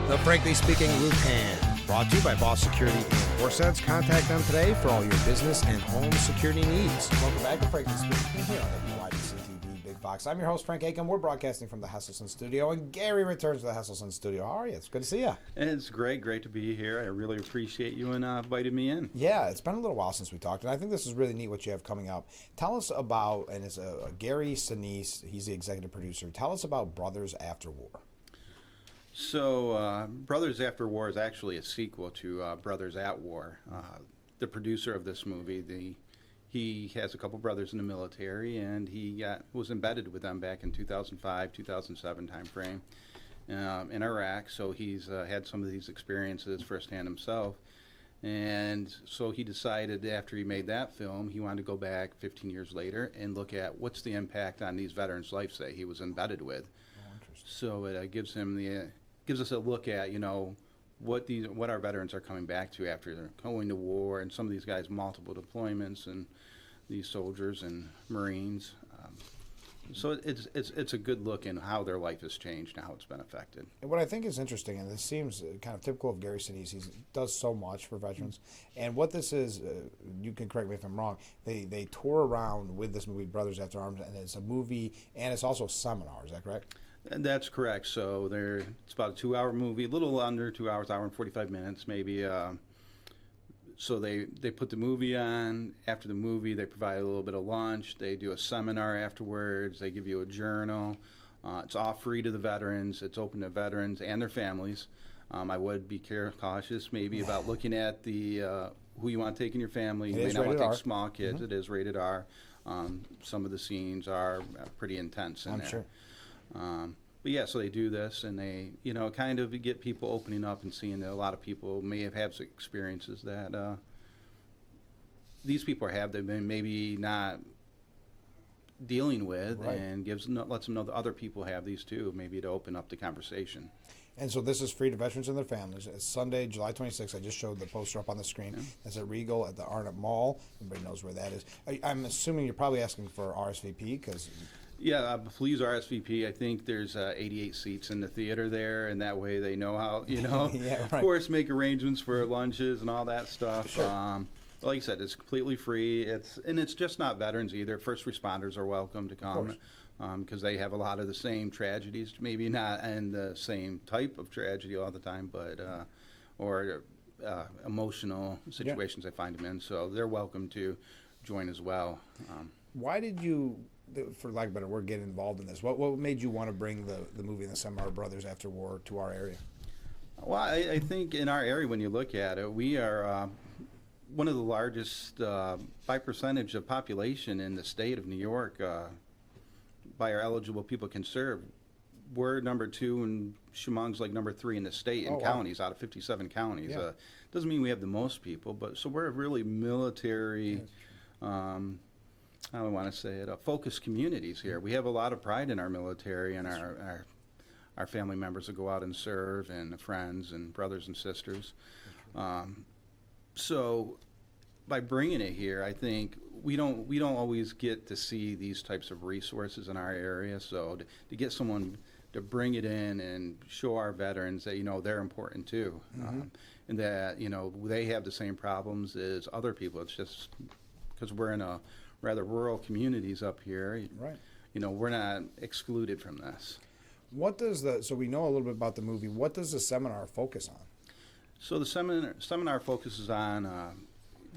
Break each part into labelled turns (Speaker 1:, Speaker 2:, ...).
Speaker 1: The Frankly Speaking Roofman, brought to you by Boss Security in Horseheads. Contact them today for all your business and home security needs. Welcome back to Frankly Speaking here on WYDC-TV Big Box. I'm your host, Frank Acomb. We're broadcasting from the Hesselson studio, and Gary returns to the Hesselson studio. How are you? It's good to see you.
Speaker 2: It's great to be here. I really appreciate you and inviting me in.
Speaker 1: Yeah, it's been a little while since we talked, and I think this is really neat what you have coming up. Tell us about, and it's Gary Sinise, he's the executive producer. Tell us about Brothers After War.
Speaker 2: So, Brothers After War is actually a sequel to Brothers at War. The producer of this movie, he has a couple brothers in the military, and he was embedded with them back in 2005, 2007 timeframe in Iraq. So he's had some of these experiences firsthand himself. And so he decided after he made that film, he wanted to go back 15 years later and look at what's the impact on these veterans' lives that he was embedded with.
Speaker 1: Oh, interesting.
Speaker 2: So it gives us a look at, what our veterans are coming back to after they're going to war, and some of these guys multiple deployments, and these soldiers and Marines. So it's a good look in how their life has changed and how it's been affected.
Speaker 1: And what I think is interesting, and this seems kind of typical of Gary Sinise, he does so much for veterans. And what this is, you can correct me if I'm wrong, they tour around with this movie, Brothers After Arms, and it's a movie, and it's also a seminar, is that correct?
Speaker 2: And that's correct. So it's about a 2-hour movie, a little under 2 hours, hour and 45 minutes maybe. So they put the movie on. After the movie, they provide a little bit of lunch. They do a seminar afterwards. They give you a journal. It's all free to the veterans. It's open to veterans and their families. I would be cautious maybe about looking at the who you want to take in your family. You may not want to take small kids. It is rated R. Some of the scenes are pretty intense in there.
Speaker 1: Sure.
Speaker 2: But yeah, so they do this, and they, kind of get people opening up and seeing that a lot of people may have had experiences that these people have they've been maybe not dealing with,
Speaker 1: right.
Speaker 2: And lets them know that other people have these too, maybe to open up the conversation.
Speaker 1: And so this is free to veterans and their families. It's Sunday, July 26th. I just showed the poster up on the screen. Yeah. It's at Regal at the Arnott Mall. Everybody knows where that is. I'm assuming you're probably asking for RSVP because...
Speaker 2: Yeah, please RSVP. I think there's 88 seats in the theater there, and that way they know how, yeah, right. Of course, make arrangements for lunches and all that stuff.
Speaker 1: Sure.
Speaker 2: Like I said, it's completely free. It's just not veterans either. First responders are welcome to come because they have a lot of the same tragedies, maybe not in the same type of tragedy all the time, but or emotional situations they find them in. So they're welcome to join as well.
Speaker 1: Why did you, for lack of a better word, get involved in this? What made you want to bring the movie and the seminar Brothers After War to our area?
Speaker 2: Well, I think in our area, when you look at it, we are one of the largest by percentage of population in the state of New York by our eligible people can serve. We're number 2, and Chemung's like number 3 in the state in counties, out of 57 counties.
Speaker 1: Yeah.
Speaker 2: Doesn't mean we have the most people, but so we're a really military... I don't want to say it, focused communities here. We have a lot of pride in our military and our family members that go out and serve, and friends and brothers and sisters. So by bringing it here, I think we don't always get to see these types of resources in our area. So to get someone to bring it in and show our veterans that they're important too, and that they have the same problems as other people. It's just because we're in a rather rural communities up here,
Speaker 1: right?
Speaker 2: We're not excluded from this.
Speaker 1: What does so we know a little bit about the movie. What does the seminar focus on?
Speaker 2: So the seminar focuses on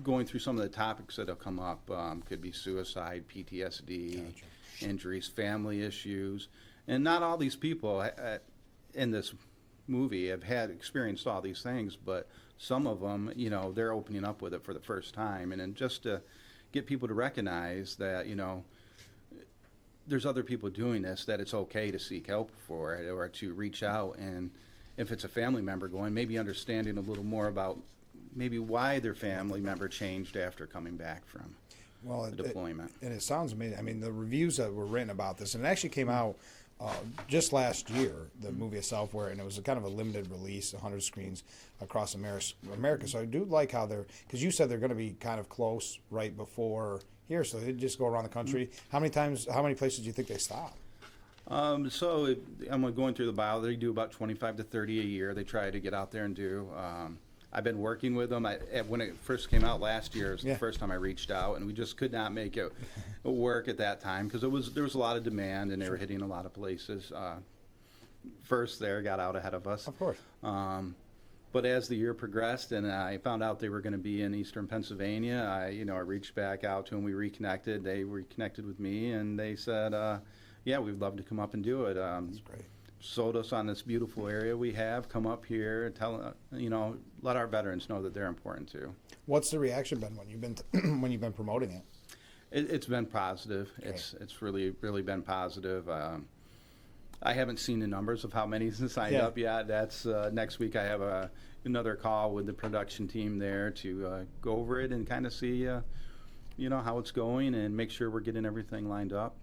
Speaker 2: going through some of the topics that have come up. Could be suicide, PTSD,
Speaker 1: Gotcha.
Speaker 2: Injuries, family issues, and not all these people in this movie have experienced all these things, but some of them, they're opening up with it for the first time, and then just to get people to recognize that, there's other people doing this, that it's okay to seek help for it or to reach out. And if it's a family member going, maybe understanding a little more about maybe why their family member changed after coming back from the deployment.
Speaker 1: And it sounds amazing. I mean, the reviews that were written about this, and it actually came out just last year, the movie itself, and it was a kind of a limited release, 100 screens across America. So I do like how because you said they're going to be kind of close right before here, so they just go around the country. How many places do you think they stop?
Speaker 2: I'm going through the bio. They do about 25 to 30 a year. They try to get out there and do. I've been working with them. When it first came out last year, it was the first time I reached out, and we just could not make it work at that time because there was a lot of demand, and they were hitting a lot of places. First there, got out ahead of us.
Speaker 1: Of course.
Speaker 2: But as the year progressed and I found out they were going to be in Eastern Pennsylvania, I reached back out to them. We reconnected. They reconnected with me, and they said, yeah, we'd love to come up and do it.
Speaker 1: That's great.
Speaker 2: Sold us on this beautiful area we have. Come up here, let our veterans know that they're important too.
Speaker 1: What's the reaction been when you've been when you've been promoting it?
Speaker 2: It's been positive.
Speaker 1: Okay.
Speaker 2: It's really been positive. I haven't seen the numbers of how many signed up yet. That's next week. I have another call with the production team there to go over it and kind of see, how it's going and make sure we're getting everything lined up.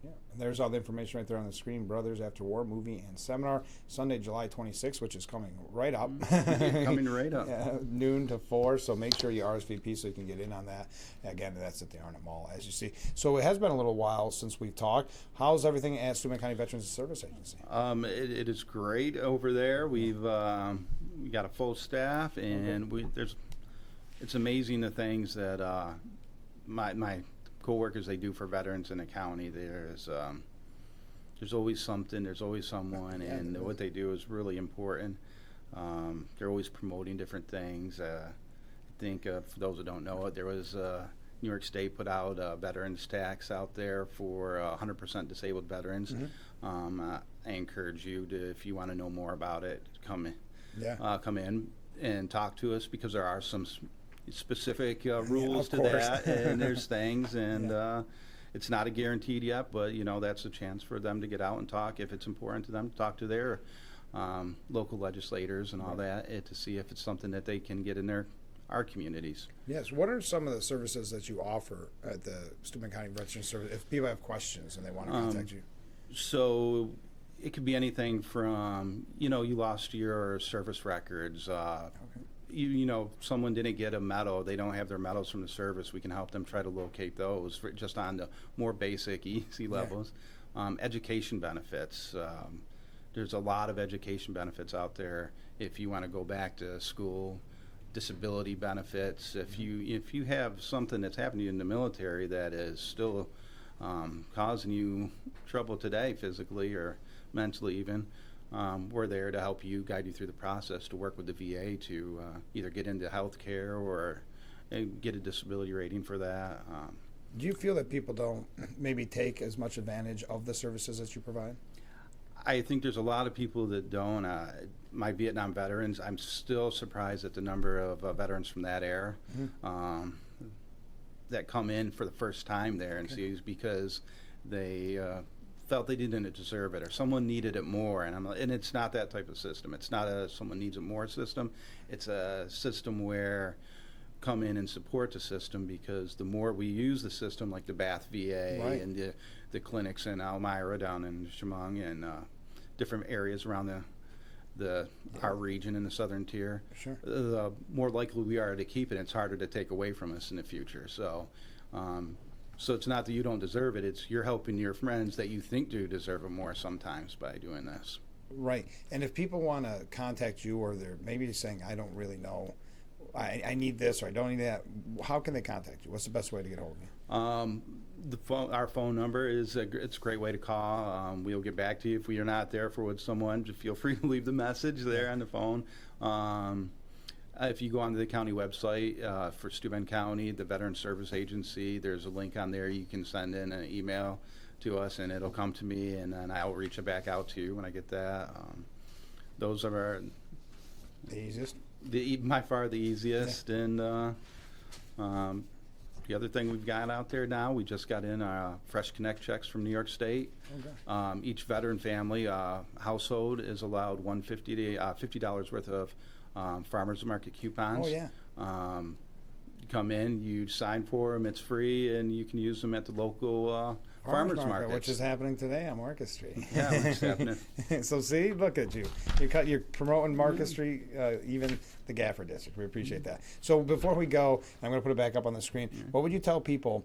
Speaker 1: Yeah, and there's all the information right there on the screen. Brothers After War movie and seminar, Sunday, July 26th, which is coming right up.
Speaker 2: Coming right up.
Speaker 1: Yeah, noon to 4, so make sure you RSVP so you can get in on that. Again, that's at the Arnett Mall, as you see. So it has been a little while since we've talked. How's everything at Steuben County Veterans Service Agency?
Speaker 2: It is great over there. We got a full staff, and it's amazing the things that my co-workers they do for veterans in the county. There's always something, there's always someone, and what they do is really important. They're always promoting different things. I think for those that don't know it, there was New York State put out a veterans tax out there for 100% disabled veterans. I encourage you to, if you want to know more about it, come in and talk to us because there are some specific rules to that, and there's things, and it's not a guaranteed yet, but that's a chance for them to get out and talk if it's important to them to talk to their local legislators and all that to see if it's something that they can get in our communities.
Speaker 1: Yes. What are some of the services that you offer at the Steuben County Veterans Service if people have questions and they want to contact you?
Speaker 2: So it could be anything from you lost your service records. Someone didn't get a medal, they don't have their medals from the service, we can help them try to locate those just on the more basic, easy levels. Education benefits. There's a lot of education benefits out there if you want to go back to school. Disability benefits. If you have something that's happened to you in the military that is still causing you trouble today, physically or mentally even, we're there to help you, guide you through the process to work with the VA to either get into health care or get a disability rating for that.
Speaker 1: Do you feel that people don't maybe take as much advantage of the services that you provide?
Speaker 2: I think there's a lot of people that don't. My Vietnam veterans, I'm still surprised at the number of veterans from that era that come in for the first time there and see because they felt they didn't deserve it or someone needed it more, and it's not that type of system. It's not a someone needs it more system. It's a system where come in and support the system because the more we use the system, like the Bath VA and the clinics in Elmira down in Chemung and different areas around our region in the southern tier, the more likely we are to keep it. It's harder to take away from us in the future. So it's not that you don't deserve it, it's you're helping your friends that you think do deserve it more sometimes by doing this.
Speaker 1: Right. And if people want to contact you or they're maybe saying, I don't really know, I need this or I don't need that, how can they contact you? What's the best way to get hold of you?
Speaker 2: Our phone number it's a great way to call. We'll get back to you if we are not there for with someone. Just feel free to leave the message there on the phone. If you go onto the county website for Steuben County, the Veteran Service Agency, there's a link on there. You can send in an email to us, and it'll come to me, and then I'll reach it back out to you when I get that. Those are
Speaker 1: the easiest.
Speaker 2: By far the easiest, and the other thing we've got out there now, we just got in Fresh Connect checks from New York State. Okay. Each veteran family household is allowed $50 worth of farmers market coupons.
Speaker 1: Oh, yeah.
Speaker 2: You come in, you sign for them, it's free, and you can use them at the local farmers market,
Speaker 1: which is happening today on Market Street.
Speaker 2: Yeah, which is happening.
Speaker 1: So see, look at you. You're promoting Market Street, even the Gaffer District. We appreciate that. So before we go, I'm going to put it back up on the screen. What would you tell people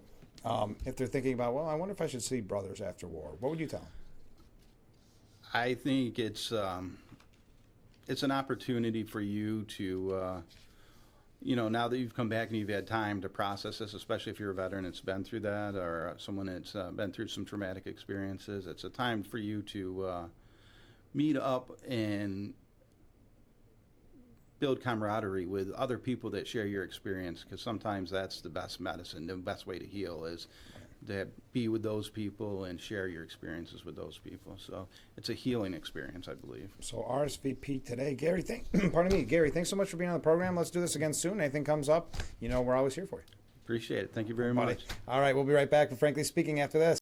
Speaker 1: if they're thinking about, well, I wonder if I should see Brothers After War? What would you tell them?
Speaker 2: I think it's an opportunity for you to, now that you've come back and you've had time to process this, especially if you're a veteran that's been through that, or someone that's been through some traumatic experiences, it's a time for you to meet up and build camaraderie with other people that share your experience, because sometimes that's the best medicine. The best way to heal is to be with those people and share your experiences with those people. So it's a healing experience, I believe.
Speaker 1: So RSVP today. Gary, pardon me. Gary, thanks so much for being on the program. Let's do this again soon. Anything comes up, we're always here for you.
Speaker 2: Appreciate it. Thank you very much.
Speaker 1: All right, we'll be right back with Frankly Speaking after this.